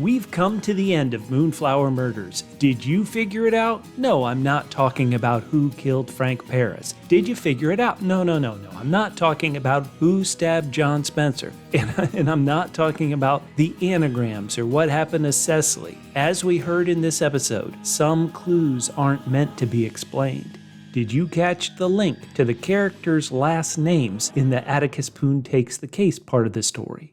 We've come to the end of Moonflower Murders. Did you figure it out? No, I'm not talking about who killed Frank Parris. Did you figure it out? No. I'm not talking about who stabbed John Spencer. And I'm not talking about the anagrams or what happened to Cecily. As we heard in this episode, some clues aren't meant to be explained. Did you catch the link to the characters' last names in the Atticus Pünd takes the case part of the story?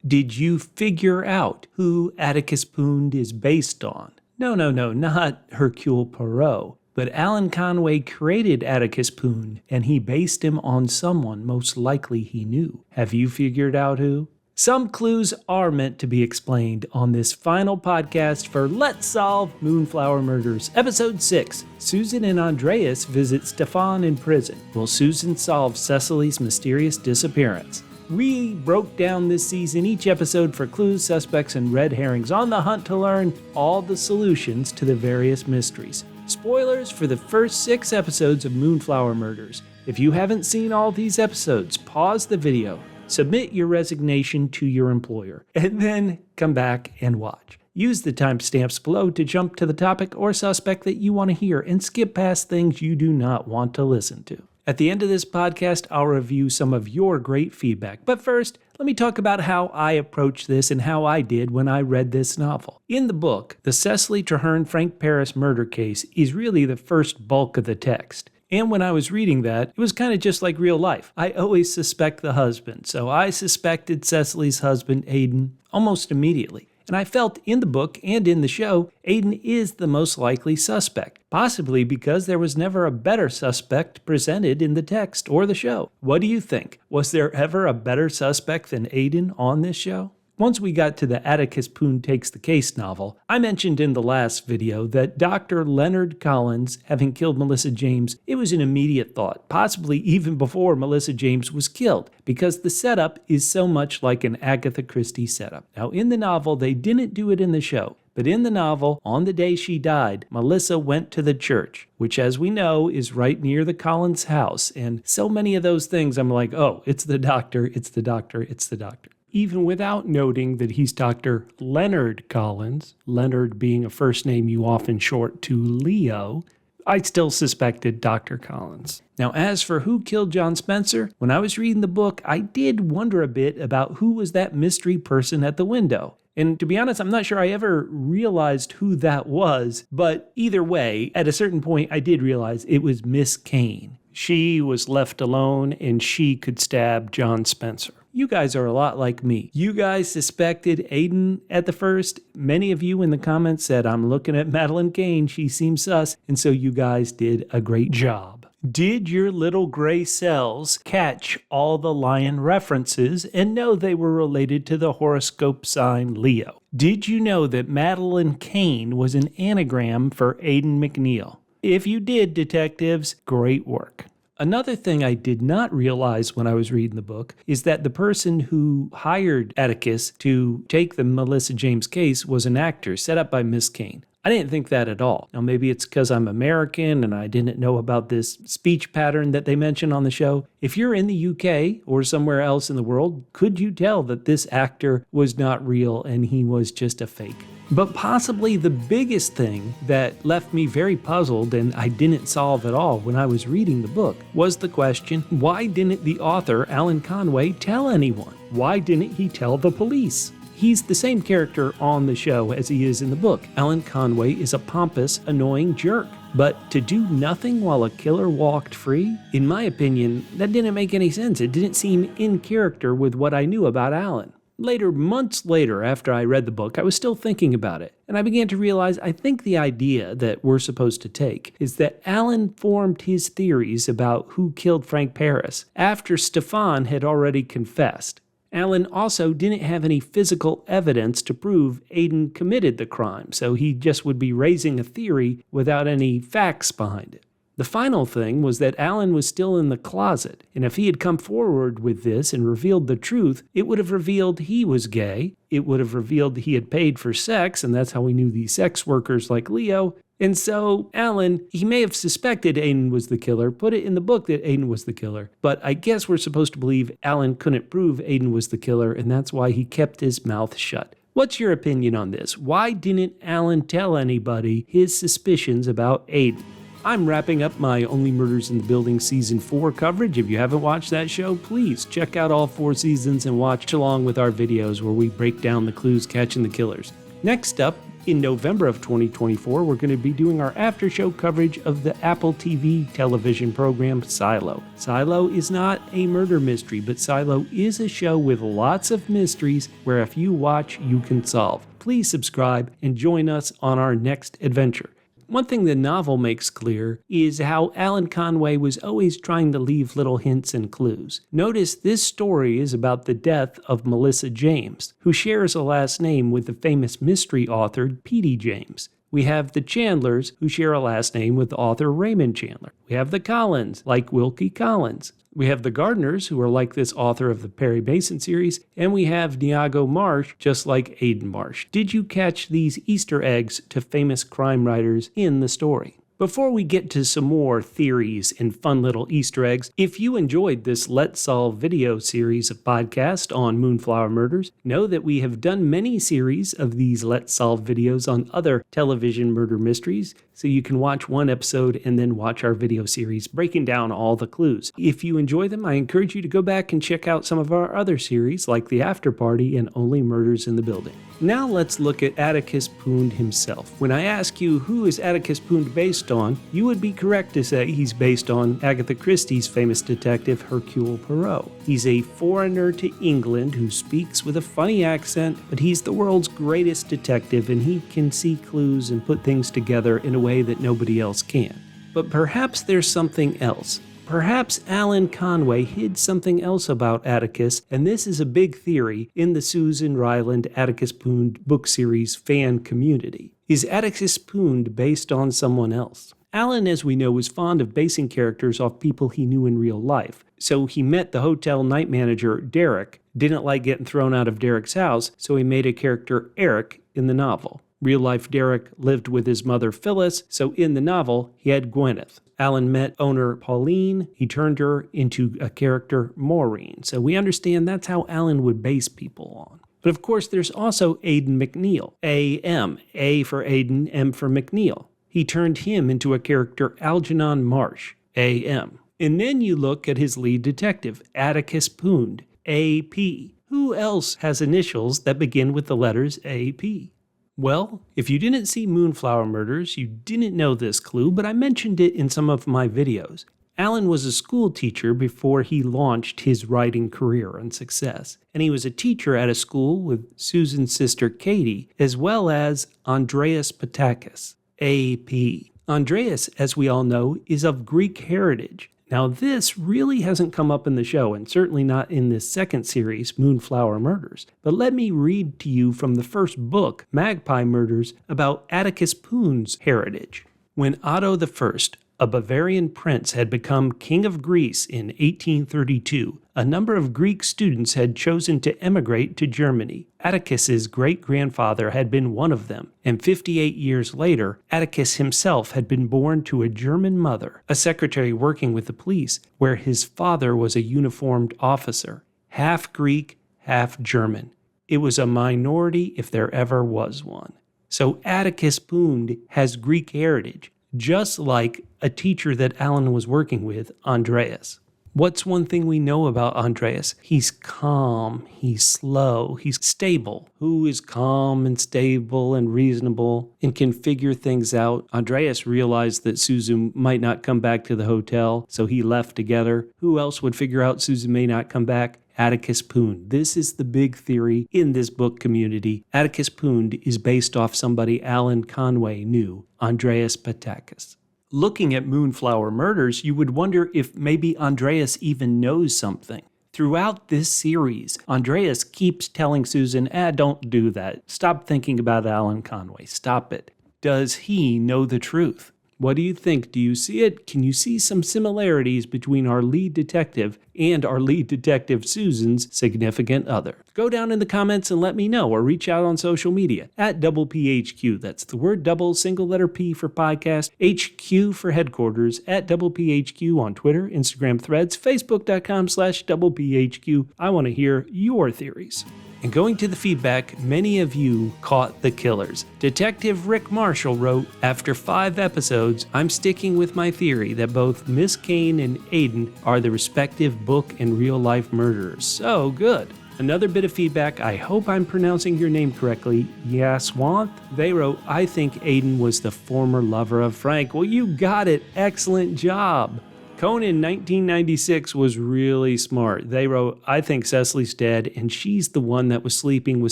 Did you figure out who Atticus Pünd is based on? No, not Hercule Poirot. But Alan Conway created Atticus Pünd, and he based him on someone most likely he knew. Have you figured out who? Some clues are meant to be explained on this final podcast for Let's Solve Moonflower Murders, Episode 6. Susan and Andreas visit Stefan in prison. Will Susan solve Cecily's mysterious disappearance? We broke down this season each episode for clues, suspects, and red herrings on the hunt to learn all the solutions to the various mysteries. Spoilers for the first 6 episodes of Moonflower Murders. If you haven't seen all these episodes, pause the video, submit your resignation to your employer, and then come back and watch. Use the timestamps below to jump to the topic or suspect that you want to hear and skip past things you do not want to listen to. At the end of this podcast, I'll review some of your great feedback. But first, let me talk about how I approached this and how I did when I read this novel. In the book, the Cecily Traherne Frank Parris murder case is really the first bulk of the text. And when I was reading that, it was kind of just like real life. I always suspect the husband, so I suspected Cecily's husband, Aidan, almost immediately. And I felt in the book and in the show, Aidan is the most likely suspect, possibly because there was never a better suspect presented in the text or the show. What do you think? Was there ever a better suspect than Aidan on this show? Once we got to the Atticus Pünd Takes the Case novel, I mentioned in the last video that Dr. Leonard Collins having killed Melissa James, it was an immediate thought, possibly even before Melissa James was killed, because the setup is so much like an Agatha Christie setup. Now, in the novel, they didn't do it in the show, but in the novel, on the day she died, Melissa went to the church, which, as we know, is right near the Collins house, and so many of those things, I'm like, oh, it's the doctor, it's the doctor, it's the doctor. Even without noting that he's Dr. Leonard Collins, Leonard being a first name you often short to Leo, I still suspected Dr. Collins. Now, as for who killed John Spencer, when I was reading the book, I did wonder a bit about who was that mystery person at the window. And to be honest, I'm not sure I ever realized who that was, but either way, at a certain point, I did realize it was Miss Kane. She was left alone and she could stab John Spencer. You guys are a lot like me. You guys suspected Aidan at the first. Many of you in the comments said, I'm looking at Madeleine Kane, she seems sus, and so you guys did a great job. Did your little gray cells catch all the lion references and know they were related to the horoscope sign Leo? Did you know that Madeleine Kane was an anagram for Aidan McNeil? If you did, detectives, great work. Another thing I did not realize when I was reading the book is that the person who hired Atticus to take the Melissa James case was an actor set up by Miss Kane. I didn't think that at all. Now, maybe it's because I'm American and I didn't know about this speech pattern that they mention on the show. If you're in the UK or somewhere else in the world, could you tell that this actor was not real and he was just a fake? But possibly the biggest thing that left me very puzzled and I didn't solve at all when I was reading the book was the question, why didn't the author, Alan Conway, tell anyone? Why didn't he tell the police? He's the same character on the show as he is in the book. Alan Conway is a pompous, annoying jerk. But to do nothing while a killer walked free? In my opinion, that didn't make any sense. It didn't seem in character with what I knew about Alan. Later, months later, after I read the book, I was still thinking about it, and I began to realize I think the idea that we're supposed to take is that Alan formed his theories about who killed Frank Parris after Stefan had already confessed. Alan also didn't have any physical evidence to prove Aidan committed the crime, so he just would be raising a theory without any facts behind it. The final thing was that Alan was still in the closet, and if he had come forward with this and revealed the truth, it would have revealed he was gay, it would have revealed he had paid for sex, and that's how we knew these sex workers like Leo, and so Alan, he may have suspected Aidan was the killer, put it in the book that Aidan was the killer, but I guess we're supposed to believe Alan couldn't prove Aidan was the killer, and that's why he kept his mouth shut. What's your opinion on this? Why didn't Alan tell anybody his suspicions about Aiden? I'm wrapping up my Only Murders in the Building Season 4 coverage. If you haven't watched that show, please check out all 4 seasons and watch along with our videos where we break down the clues catching the killers. Next up, in November of 2024, we're going to be doing our after-show coverage of the Apple TV television program Silo. Silo is not a murder mystery, but Silo is a show with lots of mysteries where if you watch, you can solve. Please subscribe and join us on our next adventure. One thing the novel makes clear is how Alan Conway was always trying to leave little hints and clues. Notice this story is about the death of Melissa James, who shares a last name with the famous mystery author P.D. James. We have the Chandlers, who share a last name with author Raymond Chandler. We have the Collins, like Wilkie Collins. We have the Gardners, who are like this author of the Perry Mason series, and we have Niago Marsh, just like Aiden Marsh. Did you catch these Easter eggs to famous crime writers in the story? Before we get to some more theories and fun little Easter eggs, if you enjoyed this Let's Solve video series of podcast on Moonflower Murders, know that we have done many series of these Let's Solve videos on other television murder mysteries, so you can watch one episode and then watch our video series breaking down all the clues. If you enjoy them, I encourage you to go back and check out some of our other series like The After Party and Only Murders in the Building. Now let's look at Atticus Pünd himself. When I ask you who is Atticus Pünd based on, you would be correct to say he's based on Agatha Christie's famous detective Hercule Poirot. He's a foreigner to England who speaks with a funny accent, but he's the world's greatest detective and he can see clues and put things together in a way that nobody else can. But perhaps there's something else. Perhaps Alan Conway hid something else about Atticus, and this is a big theory in the Susan Ryland Atticus Pünd book series fan community. Is Atticus Pünd based on someone else? Alan, as we know, was fond of basing characters off people he knew in real life. So he met the hotel night manager, Derek, didn't like getting thrown out of Derek's house, so he made a character, Eric, in the novel. Real-life Derek lived with his mother Phyllis, so in the novel, he had Gwyneth. Alan met owner Pauline. He turned her into a character, Maureen. So we understand that's how Alan would base people on. But of course, there's also Aidan McNeil. A.M. A for Aidan, M for McNeil. He turned him into a character, Algernon Marsh. A.M. And then you look at his lead detective, Atticus Pünd. A.P. Who else has initials that begin with the letters A.P.? Well, if you didn't see Moonflower Murders, you didn't know this clue, but I mentioned it in some of my videos. Alan was a school teacher before he launched his writing career and success, and he was a teacher at a school with Susan's sister Katie, as well as Andreas Patakis, A.P. Andreas, as we all know, is of Greek heritage. Now, this really hasn't come up in the show, and certainly not in this second series, Moonflower Murders. But let me read to you from the first book, Magpie Murders, about Atticus Pünd's heritage. When Otto I, a Bavarian prince, had become king of Greece in 1832, a number of Greek students had chosen to emigrate to Germany. Atticus's great-grandfather had been one of them, and 58 years later, Atticus himself had been born to a German mother, a secretary working with the police, where his father was a uniformed officer. Half Greek, half German. It was a minority if there ever was one. So Atticus Pünd has Greek heritage, just like a teacher that Alan was working with, Andreas. What's one thing we know about Andreas? He's calm, he's slow, he's stable. Who is calm and stable and reasonable and can figure things out? Andreas realized that Susan might not come back to the hotel, so he left together. Who else would figure out Susan may not come back? Atticus Pünd. This is the big theory in this book community. Atticus Pünd is based off somebody Alan Conway knew, Andreas Patakis. Looking at Moonflower Murders, you would wonder if maybe Andreas even knows something. Throughout this series, Andreas keeps telling Susan, don't do that. Stop thinking about Alan Conway. Stop it. Does he know the truth? What do you think? Do you see it? Can you see some similarities between our lead detective and our lead detective Susan's significant other? Go down in the comments and let me know, or reach out on social media at PHQ. That's the word double, single letter P for podcast, HQ for headquarters, at PHQ on Twitter, Instagram, Threads, Facebook.com/PHQ. I want to hear your theories. And going to the feedback, many of you caught the killers. Detective Rick Marshall wrote, "After 5 episodes, I'm sticking with my theory that both Miss Kane and Aiden are the respective book and real-life murderers." So good. Another bit of feedback, I hope I'm pronouncing your name correctly, Yaswanth. They wrote, "I think Aiden was the former lover of Frank." Well, you got it. Excellent job. Conan 1996 was really smart. They wrote, "I think Cecily's dead, and she's the one that was sleeping with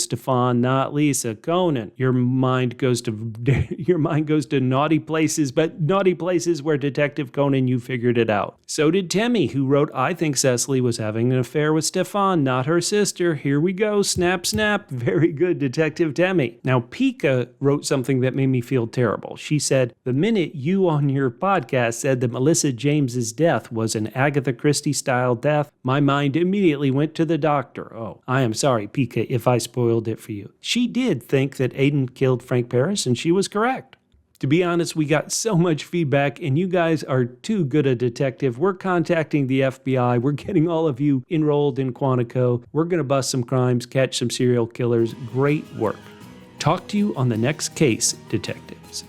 Stefan, not Lisa." Conan, your mind goes to naughty places, but naughty places where Detective Conan, you figured it out. So did Temmie, who wrote, "I think Cecily was having an affair with Stefan, not her sister." Here we go, snap, snap. Very good, Detective Temmie. Now, Pika wrote something that made me feel terrible. She said, "The minute you on your podcast said that Melissa James's death was an Agatha Christie-style death, my mind immediately went to the doctor." Oh, I am sorry, Pika, if I spoiled it for you. She did think that Aiden killed Frank Parris, and she was correct. To be honest, we got so much feedback, and you guys are too good a detective. We're contacting the FBI. We're getting all of you enrolled in Quantico. We're going to bust some crimes, catch some serial killers. Great work. Talk to you on the next case, detectives.